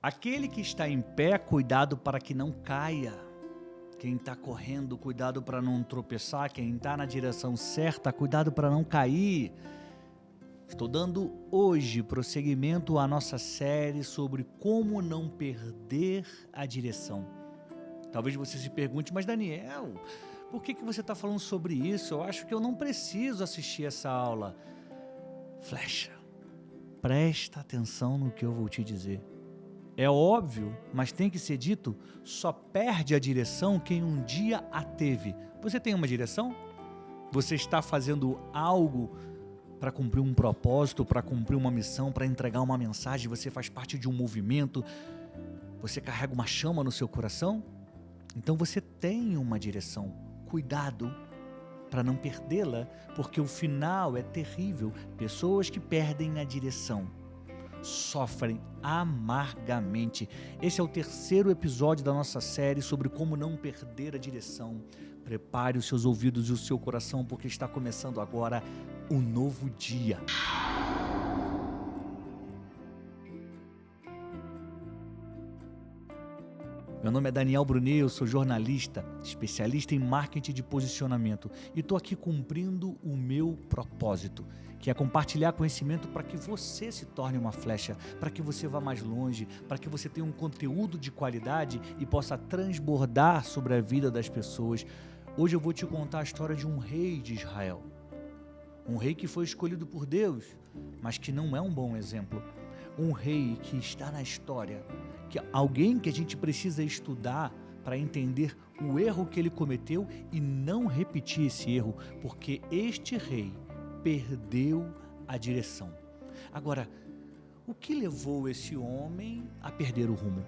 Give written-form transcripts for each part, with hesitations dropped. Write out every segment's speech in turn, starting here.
Aquele que está em pé, cuidado para que não caia. Quem está correndo, cuidado para não tropeçar. Quem está na direção certa, cuidado para não cair. Estou dando hoje prosseguimento à nossa série sobre como não perder a direção. Talvez você se pergunte, mas Daniel, por que você está falando sobre isso? Eu acho que eu não preciso assistir essa aula. Flecha, presta atenção no que eu vou te dizer. É óbvio, mas tem que ser dito, só perde a direção quem um dia a teve. Você tem uma direção? Você está fazendo algo para cumprir um propósito, para cumprir uma missão, para entregar uma mensagem? Você faz parte de um movimento? Você carrega uma chama no seu coração? Então você tem uma direção. Cuidado para não perdê-la, porque o final é terrível. Pessoas que perdem a direção sofrem amargamente. Esse é o terceiro episódio da nossa série sobre como não perder a direção. Prepare os seus ouvidos e o seu coração, porque está começando agora um novo dia. Meu nome é Daniel Brunet, eu sou jornalista, especialista em marketing de posicionamento e estou aqui cumprindo o meu propósito, que é compartilhar conhecimento para que você se torne uma flecha, para que você vá mais longe, para que você tenha um conteúdo de qualidade e possa transbordar sobre a vida das pessoas. Hoje eu vou te contar a história de um rei de Israel, um rei que foi escolhido por Deus, mas que não é um bom exemplo. Um rei que está na história, que alguém que a gente precisa estudar para entender o erro que ele cometeu e não repetir esse erro, porque este rei perdeu a direção. Agora, o que levou esse homem a perder o rumo?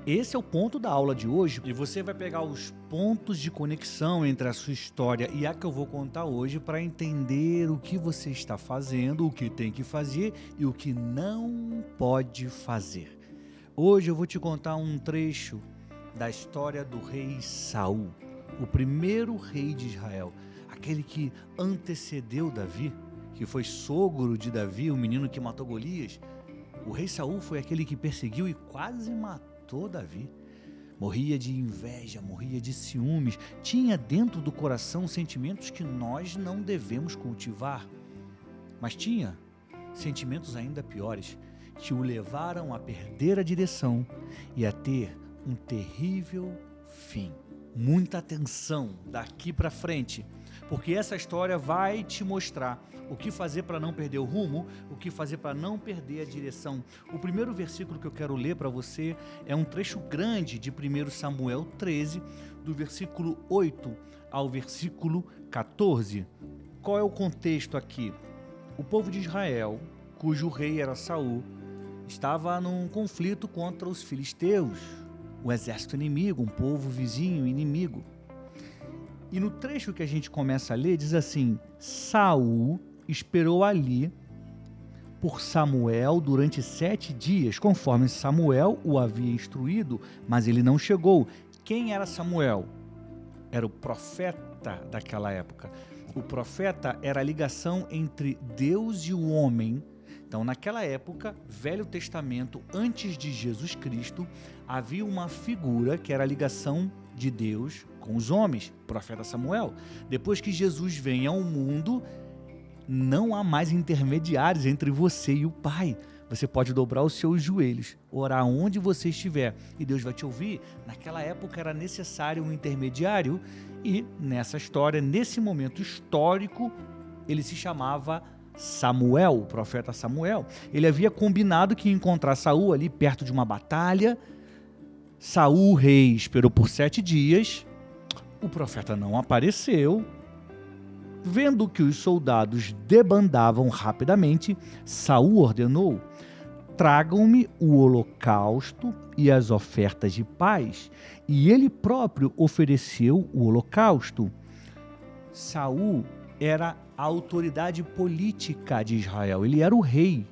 Esse é o ponto da aula de hoje e você vai pegar os pontos de conexão entre a sua história e a que eu vou contar hoje para entender o que você está fazendo, o que tem que fazer e o que não pode fazer. Hoje eu vou te contar um trecho da história do rei Saul, o primeiro rei de Israel, aquele que antecedeu Davi, que foi sogro de Davi, o menino que matou Golias. O rei Saul foi aquele que perseguiu e quase matou Davi. Morria de inveja, morria de ciúmes, tinha dentro do coração sentimentos que nós não devemos cultivar, mas tinha sentimentos ainda piores, que o levaram a perder a direção e a ter um terrível fim. Muita atenção daqui para frente, porque essa história vai te mostrar o que fazer para não perder o rumo, o que fazer para não perder a direção. O primeiro versículo que eu quero ler para você é um trecho grande de 1 Samuel 13, do versículo 8 ao versículo 14. Qual é o contexto aqui? O povo de Israel, cujo rei era Saul, estava num conflito contra os filisteus, o exército inimigo, um povo vizinho inimigo. E no trecho que a gente começa a ler, diz assim: Saul esperou ali por Samuel durante 7 dias, conforme Samuel o havia instruído, mas ele não chegou. Quem era Samuel? Era o profeta daquela época. O profeta era a ligação entre Deus e o homem. Então, naquela época, Velho Testamento, antes de Jesus Cristo, havia uma figura que era a ligação de Deus com os homens, o profeta Samuel. Depois que Jesus vem ao mundo, não há mais intermediários entre você e o Pai. Você pode dobrar os seus joelhos, orar onde você estiver e Deus vai te ouvir. Naquela época era necessário um intermediário e nessa história, nesse momento histórico, ele se chamava Samuel, o profeta Samuel. Ele havia combinado que ia encontrar Saul ali perto de uma batalha. Saul, rei, esperou por 7 dias. O profeta não apareceu. Vendo que os soldados debandavam rapidamente, Saul ordenou: tragam-me o holocausto e as ofertas de paz. E ele próprio ofereceu o holocausto. Saul era a autoridade política de Israel, ele era o rei.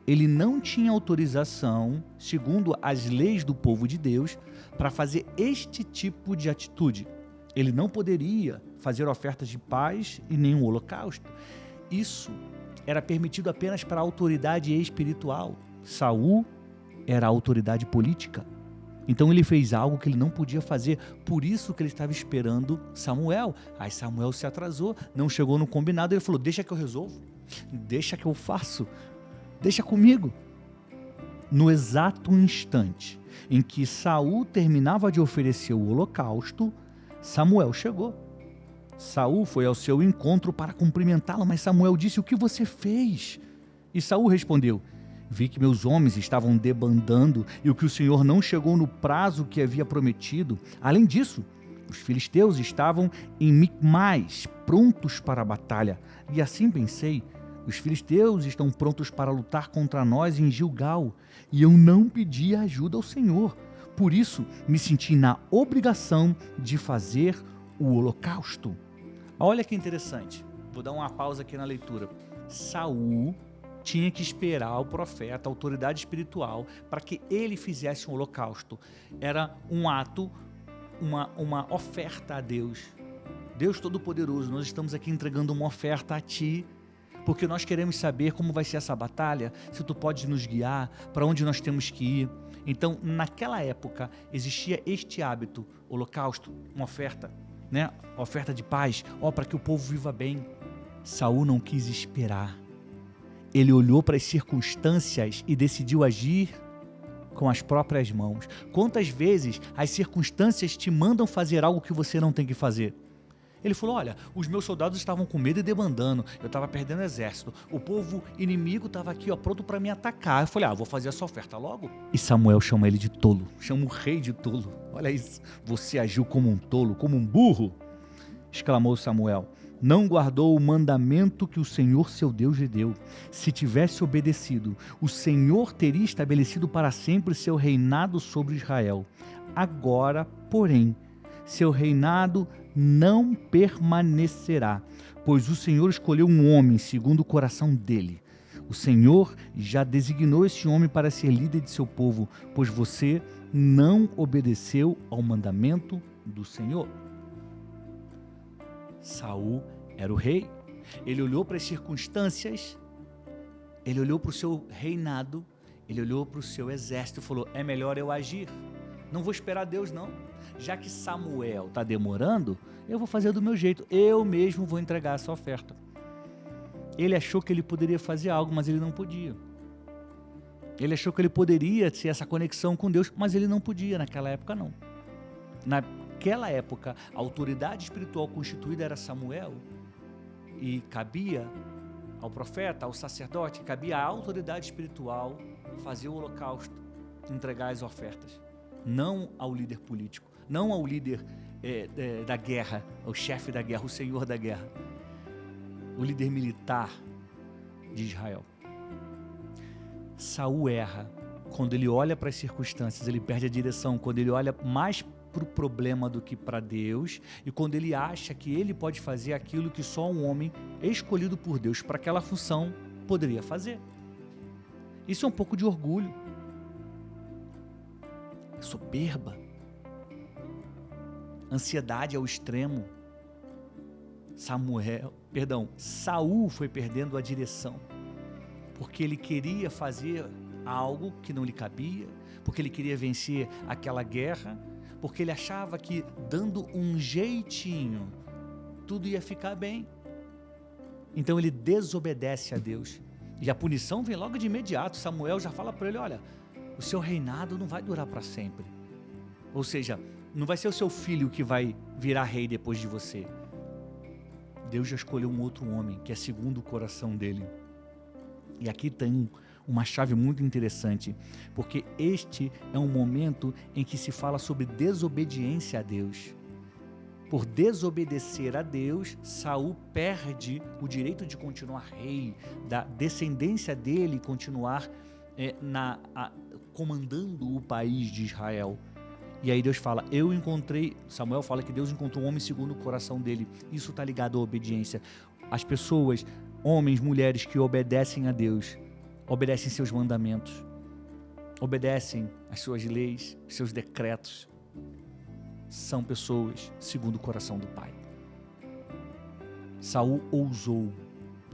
Ele não tinha autorização, segundo as leis do povo de Deus, para fazer este tipo de atitude. Ele não poderia fazer ofertas de paz e nenhum holocausto. Isso era permitido apenas para a autoridade espiritual. Saul era a autoridade política. Então ele fez algo que ele não podia fazer, por isso que ele estava esperando Samuel. Aí Samuel se atrasou, não chegou no combinado, ele falou, deixa que eu resolvo, deixa que eu faço, deixa comigo. No exato instante em que Saul terminava de oferecer o holocausto, Samuel chegou. Saul foi ao seu encontro para cumprimentá-lo, mas Samuel disse, o que você fez? E Saul respondeu, vi que meus homens estavam debandando e o que o Senhor não chegou no prazo que havia prometido. Além disso, os filisteus estavam em Micmais, prontos para a batalha. E assim pensei, os filisteus estão prontos para lutar contra nós em Gilgal, e eu não pedi ajuda ao Senhor. Por isso, me senti na obrigação de fazer o holocausto. Olha que interessante. Vou dar uma pausa aqui na leitura. Saul tinha que esperar o profeta, a autoridade espiritual, para que ele fizesse um holocausto. Era um ato, uma oferta a Deus. Deus Todo-Poderoso, nós estamos aqui entregando uma oferta a Ti, porque nós queremos saber como vai ser essa batalha, se Tu podes nos guiar, para onde nós temos que ir. Então, naquela época, existia este hábito, holocausto, uma oferta, né? Oferta de paz, para que o povo viva bem. Saul não quis esperar. Ele olhou para as circunstâncias e decidiu agir com as próprias mãos. Quantas vezes as circunstâncias te mandam fazer algo que você não tem que fazer? Ele falou, olha, os meus soldados estavam com medo e debandando, eu estava perdendo exército, o povo inimigo estava aqui pronto para me atacar. Eu falei, vou fazer essa oferta logo. E Samuel chama ele de tolo, chama o rei de tolo. Olha isso, você agiu como um tolo, como um burro, exclamou Samuel. Não guardou o mandamento que o Senhor seu Deus lhe deu. Se tivesse obedecido, o Senhor teria estabelecido para sempre seu reinado sobre Israel. Agora, porém, seu reinado não permanecerá, pois o Senhor escolheu um homem segundo o coração dele. O Senhor já designou esse homem para ser líder de seu povo, pois você não obedeceu ao mandamento do Senhor. Saul era o rei, ele olhou para as circunstâncias, ele olhou para o seu reinado, ele olhou para o seu exército e falou, é melhor eu agir, não vou esperar Deus não, já que Samuel está demorando, eu vou fazer do meu jeito, eu mesmo vou entregar essa oferta. Ele achou que ele poderia fazer algo, mas ele não podia. Ele achou que ele poderia ter essa conexão com Deus, mas ele não podia, naquela época não. Naquela época, a autoridade espiritual constituída era Samuel, e cabia ao profeta, ao sacerdote, cabia à autoridade espiritual fazer o holocausto, entregar as ofertas, não ao líder político, não ao líder da guerra, ao chefe da guerra, o senhor da guerra, o líder militar de Israel. Saul erra quando ele olha para as circunstâncias, ele perde a direção, quando ele olha mais para o problema do que para Deus, e quando ele acha que ele pode fazer aquilo que só um homem escolhido por Deus para aquela função poderia fazer. Isso é um pouco de orgulho, soberba, ansiedade ao extremo. Saul foi perdendo a direção, porque ele queria fazer algo que não lhe cabia, porque ele queria vencer aquela guerra, porque ele achava que dando um jeitinho tudo ia ficar bem. Então ele desobedece a Deus, e a punição vem logo de imediato. Samuel já fala para ele, olha, o seu reinado não vai durar para sempre, ou seja, não vai ser o seu filho que vai virar rei depois de você. Deus já escolheu um outro homem, que é segundo o coração dele. E aqui tem uma chave muito interessante, porque este é um momento em que se fala sobre desobediência a Deus. Por desobedecer a Deus, Saul perde o direito de continuar rei, da descendência dele continuar comandando o país de Israel. E aí Deus fala, Samuel fala que Deus encontrou um homem segundo o coração dele. Isso está ligado à obediência. As pessoas, homens, mulheres que obedecem a Deus, obedecem seus mandamentos, obedecem às suas leis, seus decretos, são pessoas segundo o coração do Pai. Saul ousou,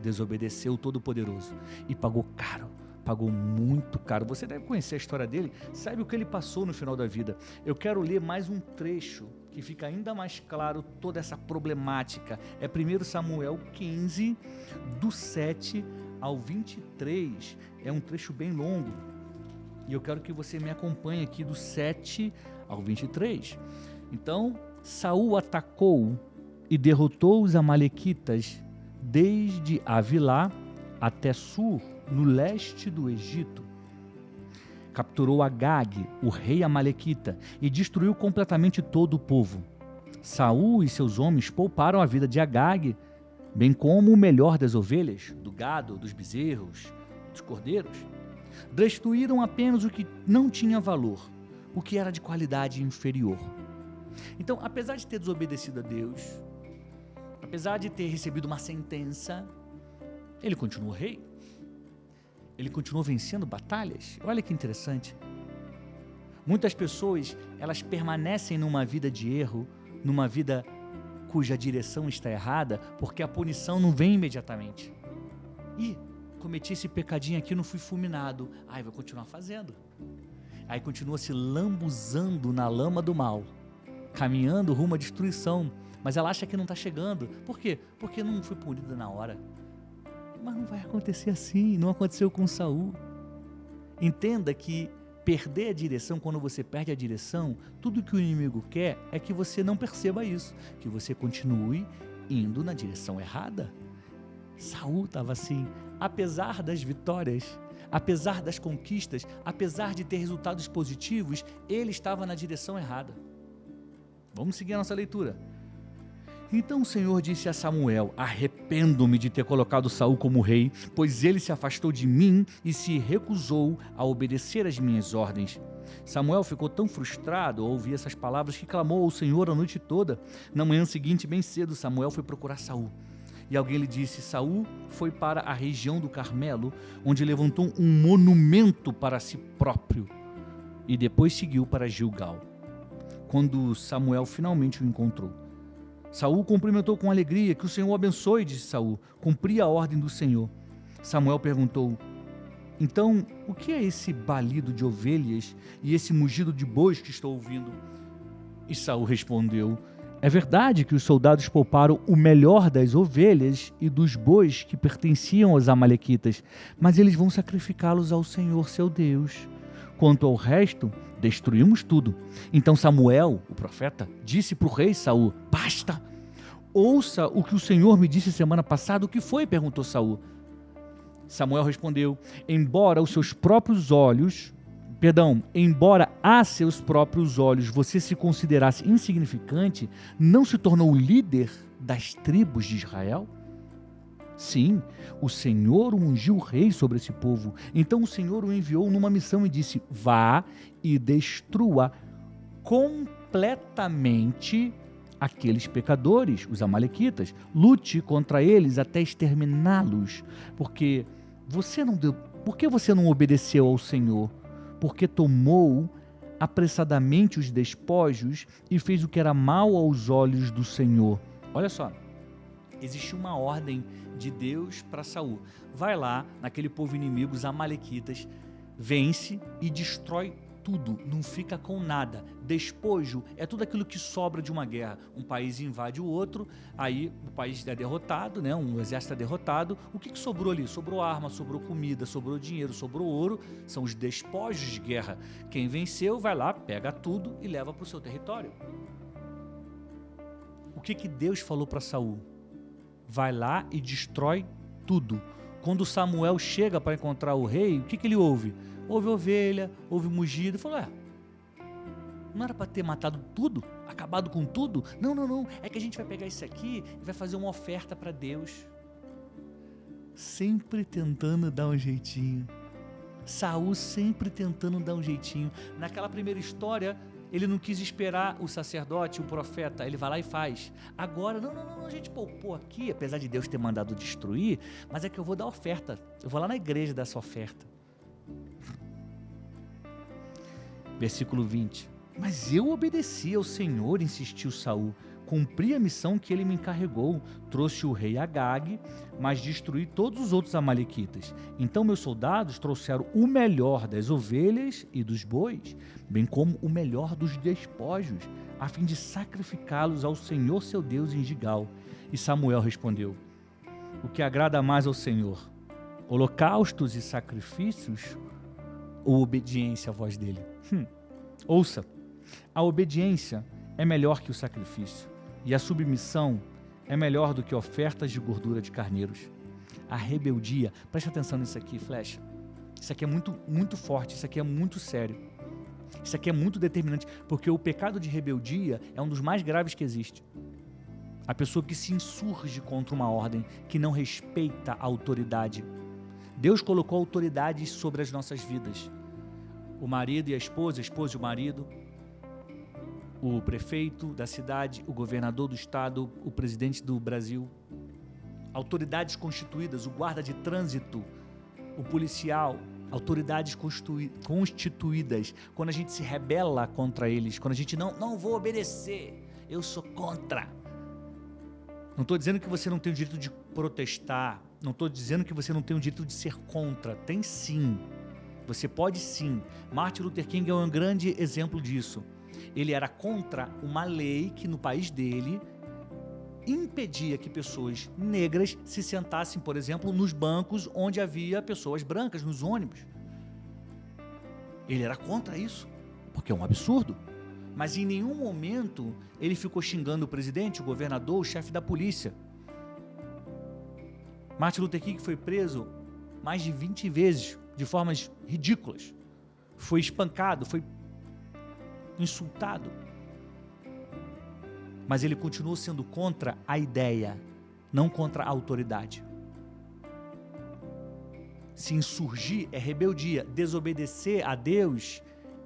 desobedeceu o Todo-Poderoso e pagou caro pagou muito caro. Você deve conhecer a história dele, sabe o que ele passou no final da vida. Eu quero ler mais um trecho que fica ainda mais claro toda essa problemática. É 1 Samuel 15, do 7 ao 23. É um trecho bem longo. E eu quero que você me acompanhe aqui do 7 ao 23. Então, Saul atacou e derrotou os amalequitas desde Avilá até Sur, no leste do Egito. Capturou Agag, o rei amalequita, e destruiu completamente todo o povo. Saul e seus homens pouparam a vida de Agag, bem como o melhor das ovelhas, do gado, dos bezerros, dos cordeiros. Destruíram apenas o que não tinha valor, o que era de qualidade inferior. Então, apesar de ter desobedecido a Deus, apesar de ter recebido uma sentença, ele continuou rei. Ele continuou vencendo batalhas. Olha que interessante. Muitas pessoas, elas permanecem numa vida de erro, numa vida cuja direção está errada, porque a punição não vem imediatamente. E cometi esse pecadinho aqui, não fui fulminado. Vou continuar fazendo. Aí continua se lambuzando na lama do mal, caminhando rumo à destruição. Mas ela acha que não está chegando. Por quê? Porque não foi punida na hora. Mas não vai acontecer assim, não aconteceu com Saul. Entenda que perder a direção, quando você perde a direção, tudo que o inimigo quer é que você não perceba isso, que você continue indo na direção errada. Saul estava assim, apesar das vitórias, apesar das conquistas, apesar de ter resultados positivos, ele estava na direção errada. Vamos seguir a nossa leitura. Então o Senhor disse a Samuel: arrependo-me de ter colocado Saul como rei, pois ele se afastou de mim e se recusou a obedecer às minhas ordens. Samuel ficou tão frustrado ao ouvir essas palavras que clamou ao Senhor a noite toda. Na manhã seguinte, bem cedo, Samuel foi procurar Saul. E alguém lhe disse: Saul foi para a região do Carmelo, onde levantou um monumento para si próprio, e depois seguiu para Gilgal. Quando Samuel finalmente o encontrou, Saul cumprimentou com alegria. Que o Senhor abençoe, disse Saul. Cumpri a ordem do Senhor. Samuel perguntou: então, o que é esse balido de ovelhas e esse mugido de bois que estou ouvindo? E Saul respondeu: é verdade que os soldados pouparam o melhor das ovelhas e dos bois que pertenciam aos amalequitas, mas eles vão sacrificá-los ao Senhor, seu Deus. Quanto ao resto, destruímos tudo. Então Samuel, o profeta, disse para o rei Saul: basta! Ouça o que o Senhor me disse semana passada. O que foi? Perguntou Saul. Samuel respondeu: embora a seus próprios olhos você se considerasse insignificante, não se tornou o líder das tribos de Israel? Sim, o Senhor ungiu o rei sobre esse povo. Então o Senhor o enviou numa missão e disse: vá e destrua completamente aqueles pecadores, os amalequitas. Lute contra eles até exterminá-los. Por que você não obedeceu ao Senhor? Porque tomou apressadamente os despojos e fez o que era mal aos olhos do Senhor. Olha só, existe uma ordem de Deus para Saul: vai lá naquele povo inimigo, os amalequitas, vence e destrói tudo, não fica com nada. Despojo é tudo aquilo que sobra de uma guerra. Um país invade o outro, aí o país é derrotado, né? Um exército é derrotado. O que sobrou ali? Sobrou arma, sobrou comida, sobrou dinheiro, sobrou ouro. São os despojos de guerra. Quem venceu vai lá, pega tudo e leva para o seu território. O que Deus falou para Saul? Vai lá e destrói tudo. Quando Samuel chega para encontrar o rei, o que ele ouve? Houve ovelha, houve mugido. Ele falou: não era para ter matado tudo? Acabado com tudo? Não. É que a gente vai pegar isso aqui e vai fazer uma oferta para Deus. Sempre tentando dar um jeitinho. Saul sempre tentando dar um jeitinho. Naquela primeira história, ele não quis esperar o sacerdote, o profeta. Ele vai lá e faz. Agora, não, a gente poupou aqui, apesar de Deus ter mandado destruir, mas é que eu vou dar oferta. Eu vou lá na igreja dar essa oferta. Versículo 20. Mas eu obedeci ao Senhor, insistiu Saul. cumpri a missão que ele me encarregou, trouxe o rei Agag, mas destruí todos os outros amalequitas. Então meus soldados trouxeram o melhor das ovelhas e dos bois, bem como o melhor dos despojos, a fim de sacrificá-los ao Senhor seu Deus em Gigal. E Samuel respondeu: o que agrada mais ao Senhor, holocaustos e sacrifícios ou obediência à voz dele? Ouça, a obediência é melhor que o sacrifício, e a submissão é melhor do que ofertas de gordura de carneiros. A rebeldia, preste atenção nisso aqui, Flecha. Isso aqui é muito, muito forte, isso aqui é muito sério. Isso aqui é muito determinante, porque o pecado de rebeldia é um dos mais graves que existe. A pessoa que se insurge contra uma ordem, que não respeita a autoridade. Deus colocou autoridades sobre as nossas vidas. O marido e a esposa e o marido, o prefeito da cidade, o governador do estado, o presidente do Brasil, autoridades constituídas, o guarda de trânsito, o policial, autoridades constituídas. Quando a gente se rebela contra eles, quando a gente não vou obedecer, eu sou contra. Não estou dizendo que você não tem o direito de protestar, não estou dizendo que você não tem o direito de ser contra, tem sim, você pode sim. Martin Luther King é um grande exemplo disso. Ele era contra uma lei que no país dele impedia que pessoas negras se sentassem, por exemplo, nos bancos onde havia pessoas brancas, nos ônibus. Ele era contra isso, porque é um absurdo. Mas em nenhum momento ele ficou xingando o presidente, o governador, o chefe da polícia. Martin Luther King foi preso mais de 20 vezes, de formas ridículas. Foi espancado, foi insultado. Mas ele continuou sendo contra a ideia, não contra a autoridade. Se insurgir é rebeldia, desobedecer a Deus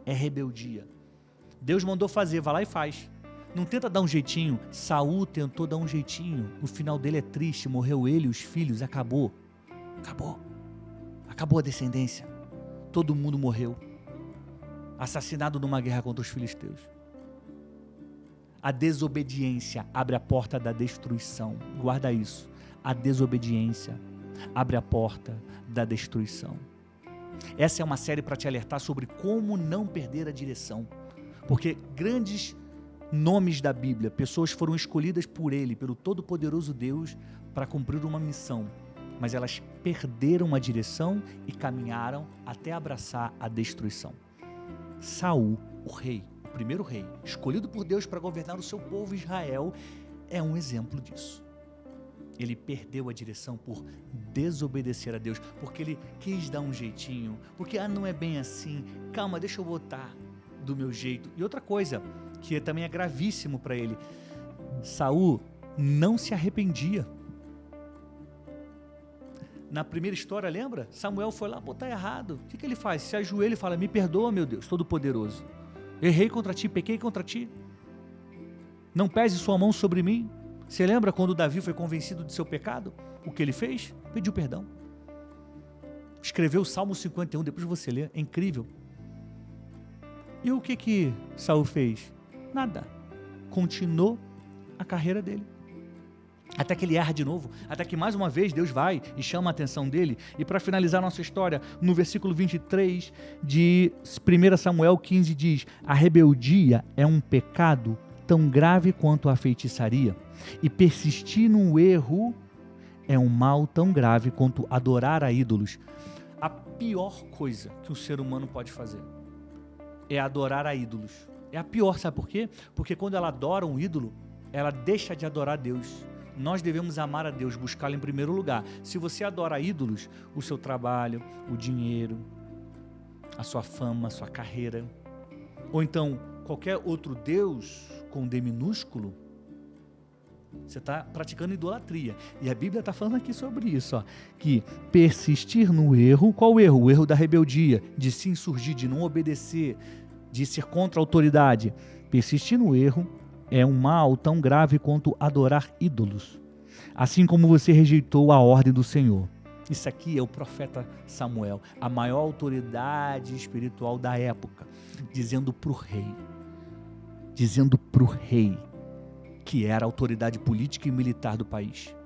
é rebeldia. Deus mandou fazer, vai lá e faz. Não tenta dar um jeitinho. Saul tentou dar um jeitinho, o final dele é triste, morreu ele e os filhos, acabou a descendência, todo mundo morreu, assassinado numa guerra contra os filisteus. A desobediência abre a porta da destruição, guarda isso, a desobediência abre a porta da destruição. Essa é uma série para te alertar sobre como não perder a direção, porque grandes nomes da Bíblia, pessoas foram escolhidas por Ele, pelo Todo-Poderoso Deus, para cumprir uma missão, mas elas perderam a direção e caminharam até abraçar a destruição. Saul, o rei, o primeiro rei, escolhido por Deus para governar o seu povo Israel, é um exemplo disso. Ele perdeu a direção por desobedecer a Deus, porque ele quis dar um jeitinho, porque não é bem assim, calma, deixa eu botar do meu jeito. E outra coisa, que também é gravíssimo para ele, Saul não se arrependia. Na primeira história, lembra? Samuel foi lá, tá errado. O que ele faz? Se ajoelha e fala: me perdoa, meu Deus, Todo-Poderoso. Errei contra ti, pequei contra ti. Não pese sua mão sobre mim. Você lembra quando Davi foi convencido de seu pecado? O que ele fez? Pediu perdão. Escreveu o Salmo 51, depois você lê, é incrível. E o que Saul fez? Nada. Continuou a carreira dele. Até que ele erra de novo, até que mais uma vez Deus vai e chama a atenção dele. E para finalizar nossa história, no versículo 23 de 1 Samuel 15 diz: a rebeldia é um pecado tão grave quanto a feitiçaria, e persistir no erro é um mal tão grave quanto adorar a ídolos. A pior coisa que um ser humano pode fazer é adorar a ídolos. É a pior, sabe por quê? Porque quando ela adora um ídolo, ela deixa de adorar a Deus. Nós devemos amar a Deus, buscá-lo em primeiro lugar. Se você adora ídolos, o seu trabalho, o dinheiro, a sua fama, a sua carreira, ou então qualquer outro Deus com D minúsculo, você está praticando idolatria. E a Bíblia está falando aqui sobre isso, ó, que persistir no erro, qual o erro? O erro da rebeldia, de se insurgir, de não obedecer, de ser contra a autoridade. Persistir no erro é um mal tão grave quanto adorar ídolos, assim como você rejeitou a ordem do Senhor. Isso aqui é o profeta Samuel, a maior autoridade espiritual da época, dizendo para o rei, que era a autoridade política e militar do país.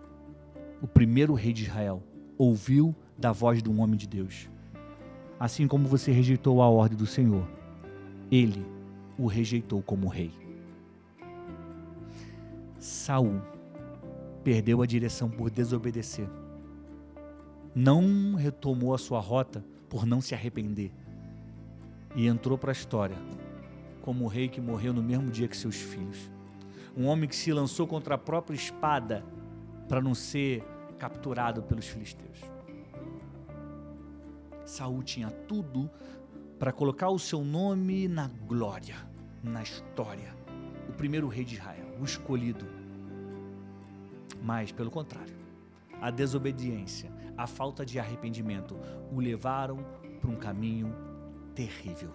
O primeiro rei de Israel ouviu da voz de um homem de Deus. Assim como você rejeitou a ordem do Senhor, ele o rejeitou como rei. Saul perdeu a direção por desobedecer. Não retomou a sua rota por não se arrepender. E entrou para a história como o rei que morreu no mesmo dia que seus filhos. Um homem que se lançou contra a própria espada para não ser capturado pelos filisteus. Saul tinha tudo para colocar o seu nome na glória, na história. O primeiro rei de Israel, o escolhido. Mas, pelo contrário, a desobediência, a falta de arrependimento o levaram para um caminho terrível.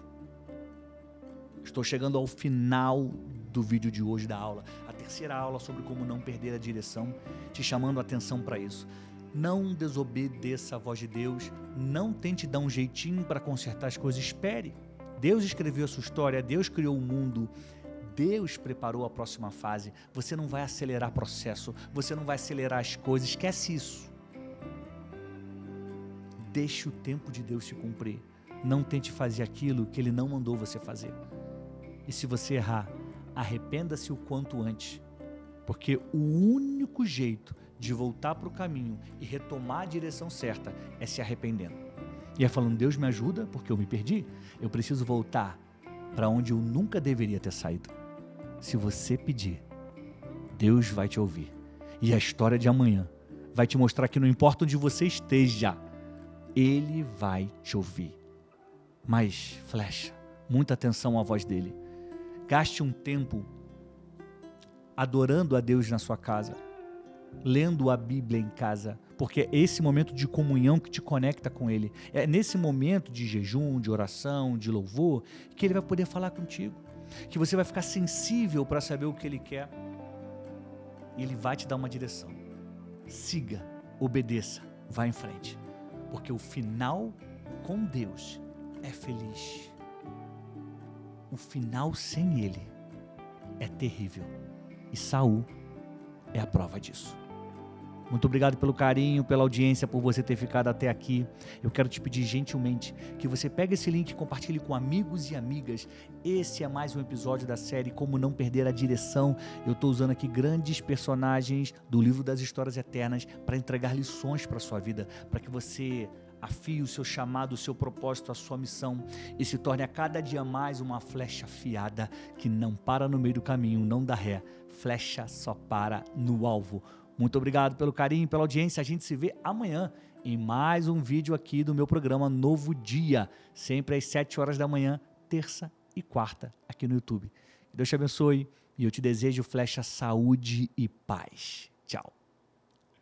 Estou chegando ao final do vídeo de hoje da aula, a terceira aula sobre como não perder a direção, te chamando a atenção para isso. Não desobedeça a voz de Deus, não tente dar um jeitinho para consertar as coisas, espere. Deus escreveu a sua história, Deus criou o mundo, Deus preparou a próxima fase. Você não vai acelerar o processo, você não vai acelerar as coisas, esquece isso. Deixe o tempo de Deus se cumprir. Não tente fazer aquilo que Ele não mandou você fazer. E se você errar, arrependa-se o quanto antes, porque o único jeito de voltar para o caminho e retomar a direção certa é se arrependendo. E é falando, Deus me ajuda porque eu me perdi, eu preciso voltar para onde eu nunca deveria ter saído. Se você pedir, Deus vai te ouvir. E a história de amanhã vai te mostrar que não importa onde você esteja, Ele vai te ouvir. Mas, flecha, muita atenção à voz dele. Gaste um tempo adorando a Deus na sua casa, lendo a Bíblia em casa, porque é esse momento de comunhão que te conecta com Ele. É nesse momento de jejum, de oração, de louvor, que Ele vai poder falar contigo, que você vai ficar sensível para saber o que Ele quer. E Ele vai te dar uma direção. Siga, obedeça, vá em frente, porque o final com Deus é feliz. O final sem Ele é terrível. E Saul é a prova disso. Muito obrigado pelo carinho, pela audiência, por você ter ficado até aqui. Eu quero te pedir gentilmente que você pegue esse link e compartilhe com amigos e amigas. Esse é mais um episódio da série Como Não Perder a Direção. Eu estou usando aqui grandes personagens do livro das Histórias Eternas para entregar lições para a sua vida, para que você afie o seu chamado, o seu propósito, a sua missão e se torne a cada dia mais uma flecha afiada que não para no meio do caminho, não dá ré. Flecha só para no alvo. Muito obrigado pelo carinho e pela audiência. A gente se vê amanhã em mais um vídeo aqui do meu programa Novo Dia, sempre às 7 horas da manhã, terça e quarta, aqui no YouTube. Deus te abençoe e eu te desejo flecha, saúde e paz. Tchau.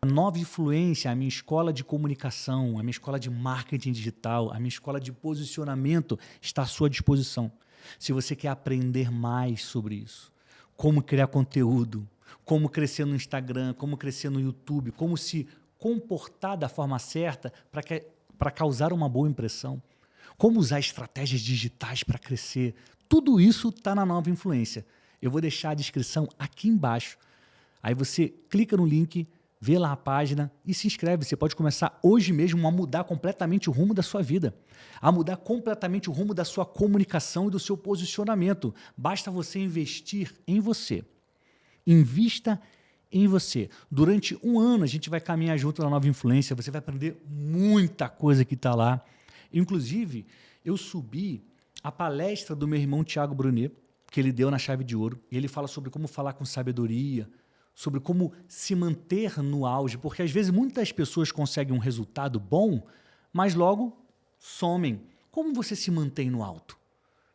A Nova Influência, a minha escola de comunicação, a minha escola de marketing digital, a minha escola de posicionamento está à sua disposição. Se você quer aprender mais sobre isso, como criar conteúdo, como crescer no Instagram, como crescer no YouTube, como se comportar da forma certa para causar uma boa impressão, como usar estratégias digitais para crescer, tudo isso está na Nova Influência. Eu vou deixar a descrição aqui embaixo. Aí você clica no link, vê lá a página e se inscreve. Você pode começar hoje mesmo a mudar completamente o rumo da sua vida, a mudar completamente o rumo da sua comunicação e do seu posicionamento. Basta você investir em você. Invista em você. Durante um ano a gente vai caminhar junto na Nova Influência. Você vai aprender muita coisa que está lá. Inclusive, eu subi a palestra do meu irmão Tiago Brunet, que ele deu na Chave de Ouro. E ele fala sobre como falar com sabedoria, sobre como se manter no auge, porque às vezes muitas pessoas conseguem um resultado bom, mas logo somem. Como você se mantém no alto?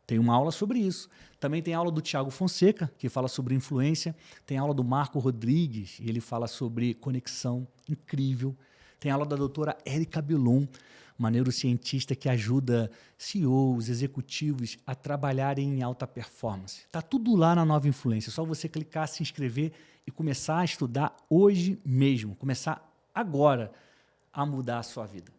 Tem uma aula sobre isso. Também tem aula do Tiago Fonseca, que fala sobre influência. Tem aula do Marco Rodrigues, e ele fala sobre conexão, incrível. Tem aula da doutora Érica Bilon, uma neurocientista que ajuda CEOs, executivos a trabalharem em alta performance. Está tudo lá na Nova Influência. É só você clicar, se inscrever e começar a estudar hoje mesmo. Começar agora a mudar a sua vida.